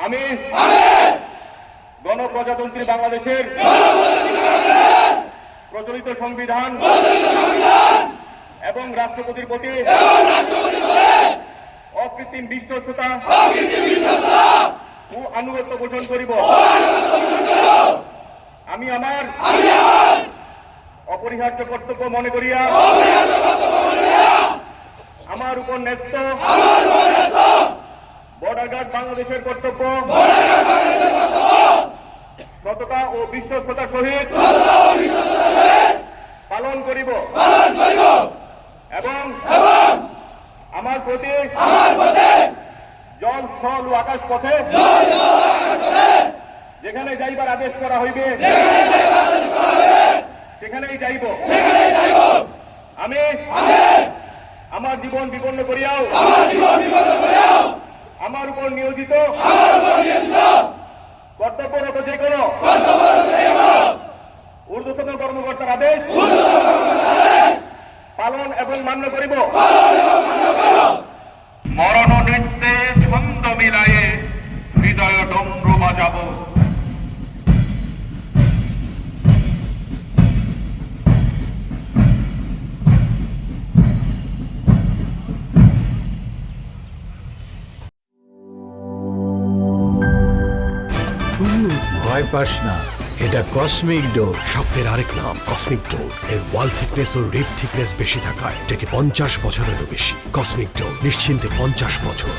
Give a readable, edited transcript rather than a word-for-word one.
আমি গণপ্রজাতন্ত্রী বাংলাদেশের প্রচলিত সংবিধান এবং রাষ্ট্রপতির প্রতি অকৃত্রিম বিশ্বস্ততা ও আনুগত্য পোষণ করিব। আমি আমার অপরিহার্য কর্তব্য মনে করিয়া আমার উপর ন্যস্ত বর্ডার গার্ড বাংলাদেশের কর্তব্য সততা ও বিশ্বস্ততার সহিত পালন করিব এবং আমার প্রতি জল স্থল ও আকাশ পথে যেখানে যাইবার আদেশ করা হইবে সেখানেই যাইব। আমি আমার জীবন বিপন্ন করিয়াও আমার উপর নিয়োজিত কর্তব্যরত যে কোনো ঊর্ধ্বতন কর্মকর্তার আদেশ পালন এবং মান্য করিব। মরণ নৃত্যে ছন্দ মিলায়ে হৃদয় ডম্র বাজাব। ভয় পাস না, এটা কসমিক ডোর। শব্দের আরেক নাম কসমিক ডোর। এর ওয়াল থিকনেস ও রিপ থিকনেস বেশি থাকায় এটাকে 50 বছরেরও বেশি। কসমিক ডোর, নিশ্চিন্তে 50 বছর।